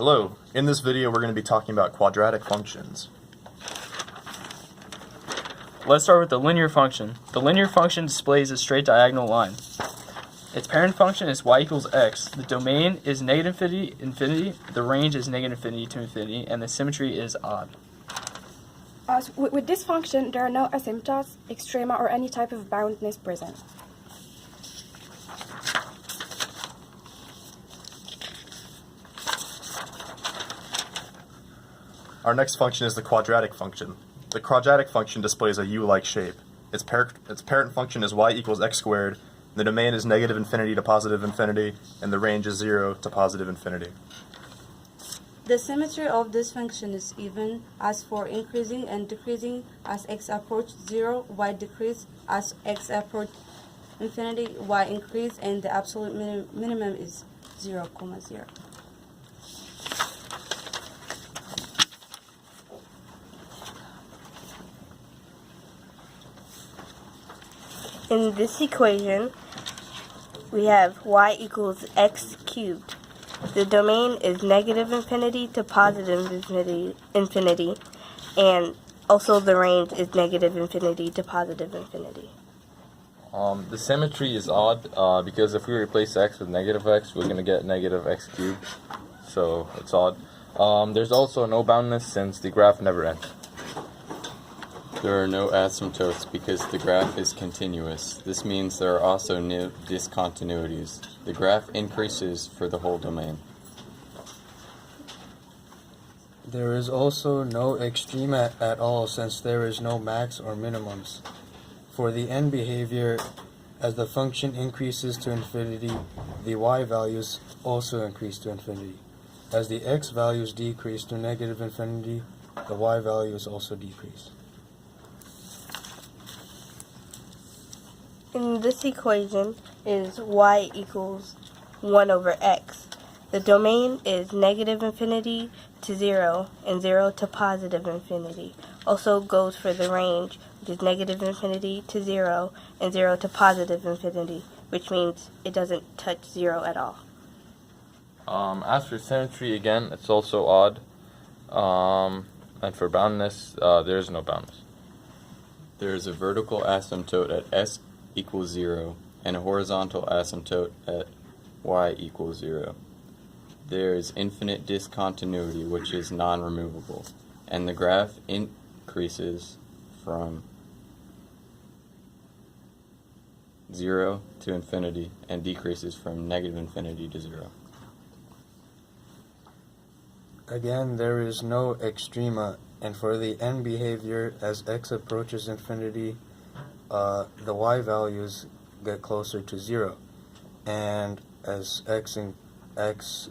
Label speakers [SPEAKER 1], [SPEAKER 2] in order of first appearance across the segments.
[SPEAKER 1] Hello, in this video we're going to be talking about quadratic functions.
[SPEAKER 2] Let's start with the linear function. The linear function displays a straight diagonal line. Its parent function is y equals x. The domain is negative infinity, the range is negative infinity to infinity, and the symmetry is odd.
[SPEAKER 3] With this function, there are no asymptotes, extrema, or any type of boundedness present.
[SPEAKER 1] Our next function is the quadratic function. The quadratic function displays a U-like shape. Its parent function is y equals x squared. The domain is negative infinity to positive infinity, and the range is 0 to positive infinity.
[SPEAKER 4] The symmetry of this function is even, as for increasing and decreasing as x approaches 0, y decrease as x approaches infinity, y increase, and the absolute minimum is 0, 0.
[SPEAKER 5] In this equation, we have y equals x cubed. The domain is negative infinity to positive infinity, and also the range is negative infinity to positive infinity.
[SPEAKER 6] The symmetry is odd because if we replace x with negative x, we're going to get negative x cubed, so it's odd. There's also no boundedness since the graph never ends.
[SPEAKER 7] There are no asymptotes because the graph is continuous. This means there are also no discontinuities. The graph increases for the whole domain.
[SPEAKER 8] There is also no extrema at all since there is no max or minimums. For the end behavior, as the function increases to infinity, the y values also increase to infinity. As the x values decrease to negative infinity, the y values also decrease.
[SPEAKER 5] In this equation is y equals 1 over x. The domain is negative infinity to 0 and 0 to positive infinity. Also goes for the range, which is negative infinity to 0 and 0 to positive infinity, which means it doesn't touch 0 at all.
[SPEAKER 6] As for symmetry, again, it's also odd. And for boundedness, there is no boundedness.
[SPEAKER 7] There is a vertical asymptote at s equals 0 and a horizontal asymptote at y equals 0. There is infinite discontinuity, which is non-removable, and the graph increases from 0 to infinity and decreases from negative infinity to 0.
[SPEAKER 8] Again, there is no extrema, and for the end behavior, as x approaches infinity, the y values get closer to 0, and as x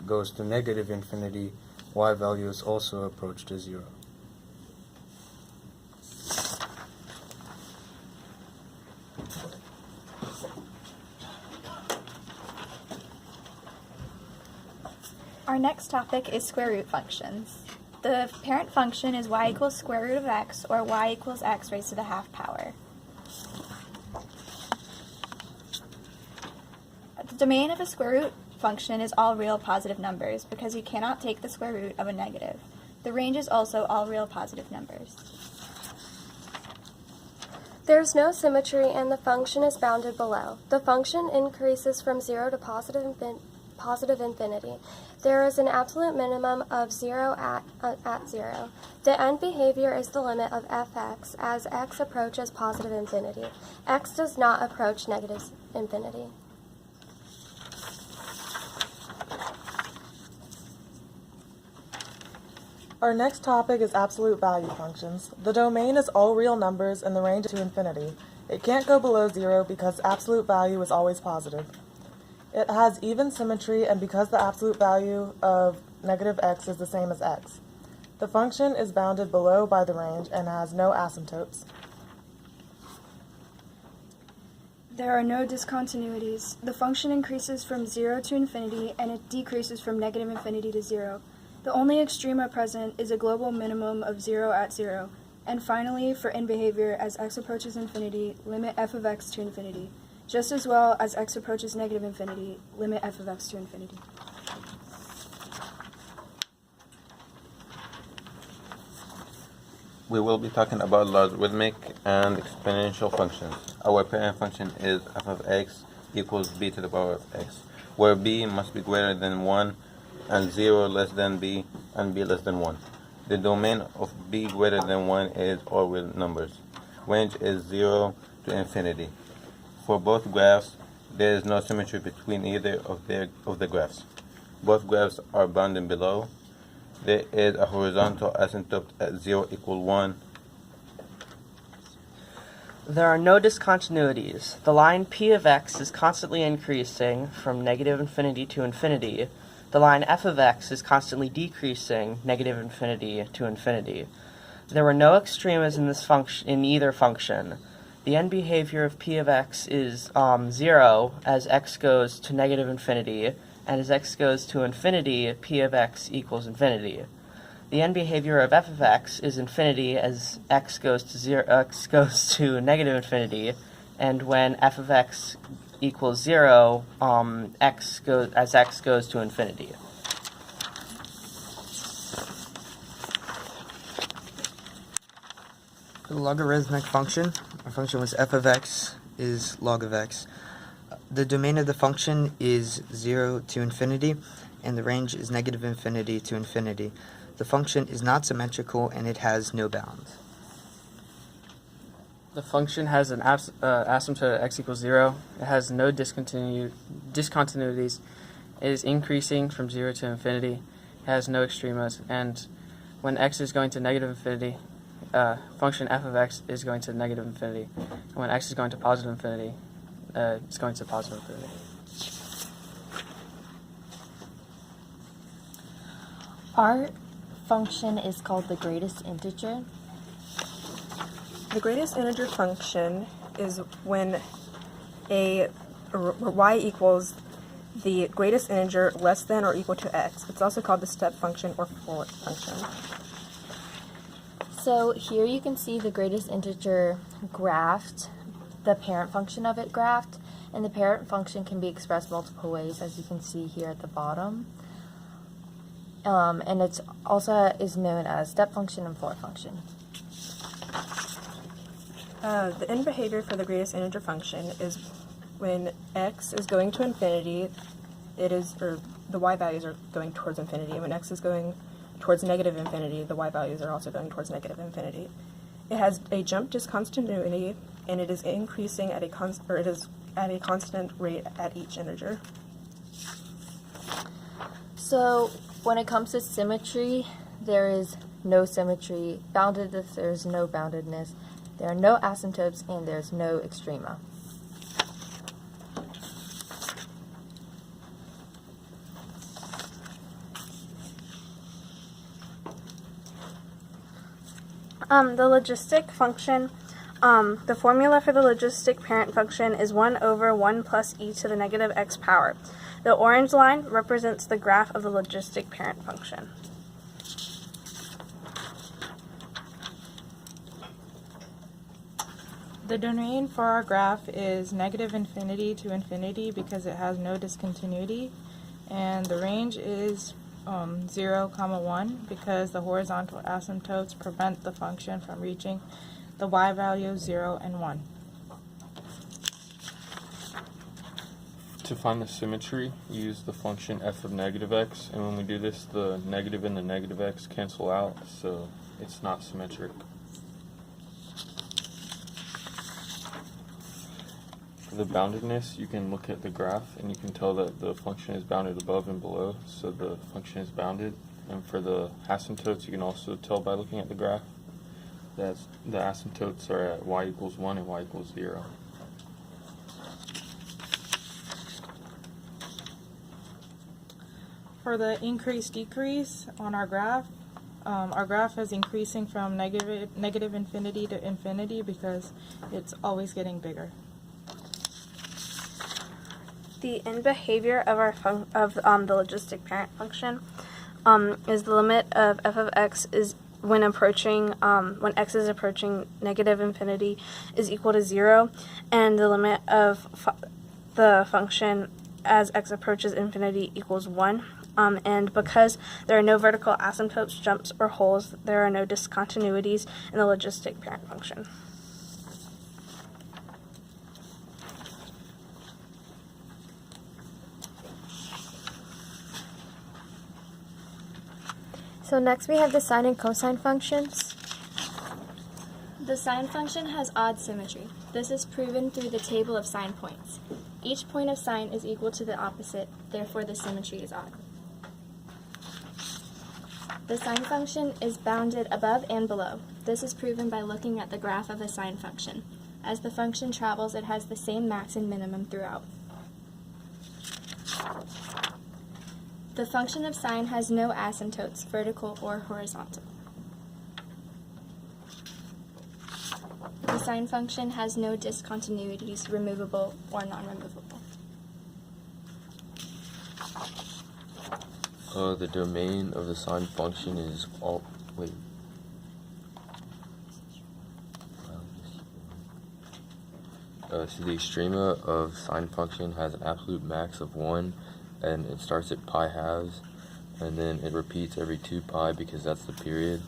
[SPEAKER 8] goes to negative infinity, y values also approach to 0.
[SPEAKER 9] Our next topic is square root functions. The parent function is y equals square root of x, or y equals x raised to the half power. The domain of a square root function is all real positive numbers because you cannot take the square root of a negative. The range is also all real positive numbers.
[SPEAKER 3] There is no symmetry and the function is bounded below. The function increases from 0 to positive infinity. There is an absolute minimum of 0 at 0. The end behavior is the limit of fx as x approaches positive infinity. X does not approach negative infinity.
[SPEAKER 10] Our next topic is absolute value functions. The domain is all real numbers and the range is to infinity. It can't go below 0 because absolute value is always positive. It has even symmetry, and because the absolute value of negative x is the same as x. The function is bounded below by the range and has no asymptotes.
[SPEAKER 3] There are no discontinuities. The function increases from 0 to infinity and it decreases from negative infinity to 0. The only extrema present is a global minimum of 0 at 0. And finally, for end behavior, as x approaches infinity, limit f of x to infinity. Just as well as x approaches negative infinity, limit f of x to infinity.
[SPEAKER 7] We will be talking about logarithmic and exponential functions. Our parent function is f of x equals b to the power of x, where b must be greater than 1 and 0 less than b and b less than 1. The domain of b greater than 1 is all real numbers. Range is 0 to infinity. For both graphs, there is no symmetry between either of the graphs. Both graphs are bounded below. There is a horizontal asymptote at 0 equal 1.
[SPEAKER 11] There are no discontinuities. The line p of x is constantly increasing from negative infinity to infinity. The line f of x is constantly decreasing negative infinity to infinity. There were no extremas in this function in either function. The end behavior of p of x is 0 as x goes to negative infinity, and as x goes to infinity, p of x equals infinity. The end behavior of f of x is infinity as x goes to negative infinity, and when f of x equals 0, x goes to infinity.
[SPEAKER 12] For the logarithmic function, our function was f of x is log of x. The domain of the function is 0 to infinity, and the range is negative infinity to infinity. The function is not symmetrical, and it has no bounds.
[SPEAKER 2] The function has an asymptote at x equals 0. It has no discontinuities. It is increasing from 0 to infinity. It has no extremas. And when x is going to negative infinity, function f of x is going to negative infinity. And when x is going to positive infinity, it's going to positive infinity.
[SPEAKER 13] Our function is called the greatest integer.
[SPEAKER 14] The greatest integer function is when y equals the greatest integer less than or equal to x. It's also called the step function or forward function.
[SPEAKER 13] So here you can see the greatest integer graphed, the parent function of it graphed, and the parent function can be expressed multiple ways, as you can see here at the bottom. And it's also is known as step function and floor function.
[SPEAKER 14] The end behavior for the greatest integer function is when x is going to infinity, the y values are going towards infinity. When x is going towards negative infinity, the y values are also going towards negative infinity. It has a jump discontinuity, and it is increasing at a constant rate at each integer.
[SPEAKER 13] So when it comes to symmetry, there is no symmetry. Boundedness, there is no boundedness. There are no asymptotes, and there's no extrema.
[SPEAKER 5] The logistic function, the formula for the logistic parent function is 1 over 1 plus e to the negative x power. The orange line represents the graph of the logistic parent function.
[SPEAKER 10] The domain for our graph is negative infinity to infinity because it has no discontinuity, and the range is 0, 1 because the horizontal asymptotes prevent the function from reaching the y values 0 and 1.
[SPEAKER 6] To find the symmetry, use the function f of negative x, and when we do this, the negative and the negative x cancel out, so it's not symmetric. For the boundedness, you can look at the graph and you can tell that the function is bounded above and below, so the function is bounded. And for the asymptotes, you can also tell by looking at the graph that the asymptotes are at y equals 1 and y equals 0.
[SPEAKER 10] For the increase-decrease on our graph is increasing from negative infinity to infinity because it's always getting bigger.
[SPEAKER 5] The end behavior of the logistic parent function is the limit of f of x is when x is approaching negative infinity is equal to 0, and the limit of the function as x approaches infinity equals 1. And because there are no vertical asymptotes, jumps, or holes, there are no discontinuities in the logistic parent function.
[SPEAKER 3] So next we have the sine and cosine functions.
[SPEAKER 9] The sine function has odd symmetry. This is proven through the table of sine points. Each point of sine is equal to the opposite, therefore the symmetry is odd. The sine function is bounded above and below. This is proven by looking at the graph of a sine function. As the function travels, it has the same max and minimum throughout. The function of sine has no asymptotes, vertical or horizontal. The sine function has no discontinuities, removable or non-removable.
[SPEAKER 6] The domain of the sine function is all. Wait. So the extrema of sine function has an absolute max of 1, and it starts at pi halves, and then it repeats every 2 pi because that's the period.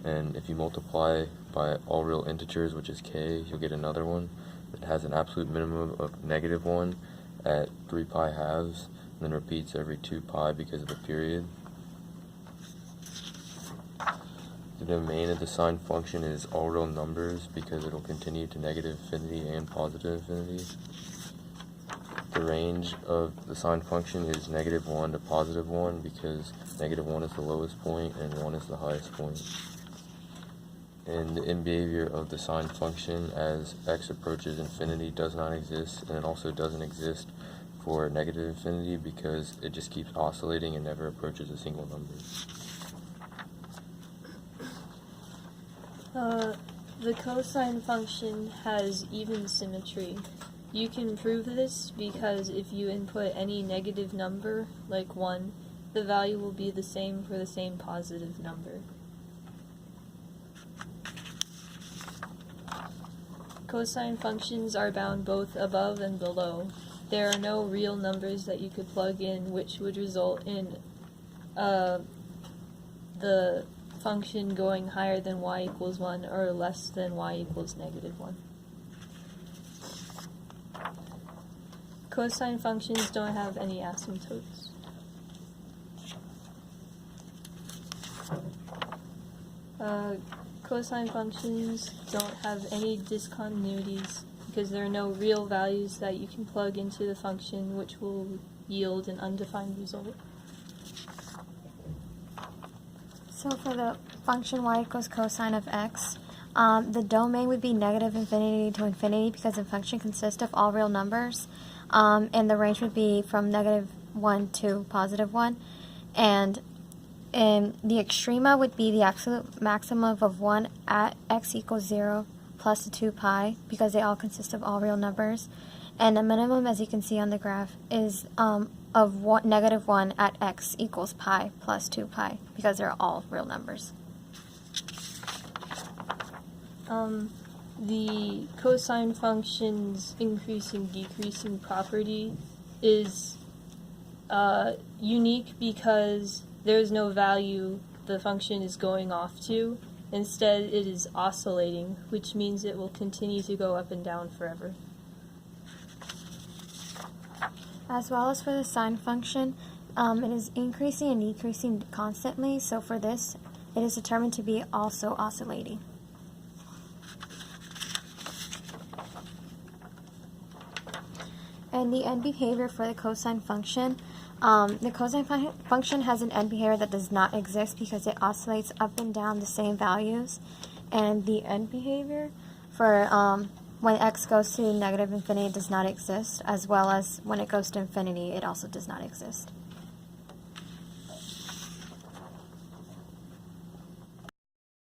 [SPEAKER 6] And if you multiply by all real integers, which is k, you'll get another one. It has an absolute minimum of -1 at 3 pi halves, and then repeats every 2 pi because of the period. The domain of the sine function is all real numbers because it will continue to negative infinity and positive infinity. The range of the sine function is -1 to +1 because -1 is the lowest point and 1 is the highest point. And the end behavior of the sine function as x approaches infinity does not exist, and it also doesn't exist for negative infinity because it just keeps oscillating and never approaches a single number.
[SPEAKER 15] The cosine function has even symmetry. You can prove this because if you input any negative number, like 1, the value will be the same for the same positive number. Cosine functions are bound both above and below. There are no real numbers that you could plug in which would result in the function going higher than y equals 1 or less than y equals -1. Cosine functions don't have any asymptotes. Cosine functions don't have any discontinuities because there are no real values that you can plug into the function which will yield an undefined result.
[SPEAKER 3] So for the function y equals cosine of x, the domain would be negative infinity to infinity because the function consists of all real numbers, and the range would be from -1 to +1, and the extrema would be the absolute maximum of 1 at x equals 0 plus the 2 pi because they all consist of all real numbers, and the minimum, as you can see on the graph, is of -1 at x equals pi plus 2 pi because they're all real numbers.
[SPEAKER 15] The cosine function's increasing-decreasing property is unique because there's no value the function is going off to. Instead, it is oscillating, which means it will continue to go up and down forever.
[SPEAKER 3] As well as for the sine function, it is increasing and decreasing constantly, so for this, it is determined to be also oscillating. And the end behavior for the cosine function, the cosine function has an end behavior that does not exist because it oscillates up and down the same values, and the end behavior for when x goes to negative infinity does not exist, as well as when it goes to infinity, it also does not exist.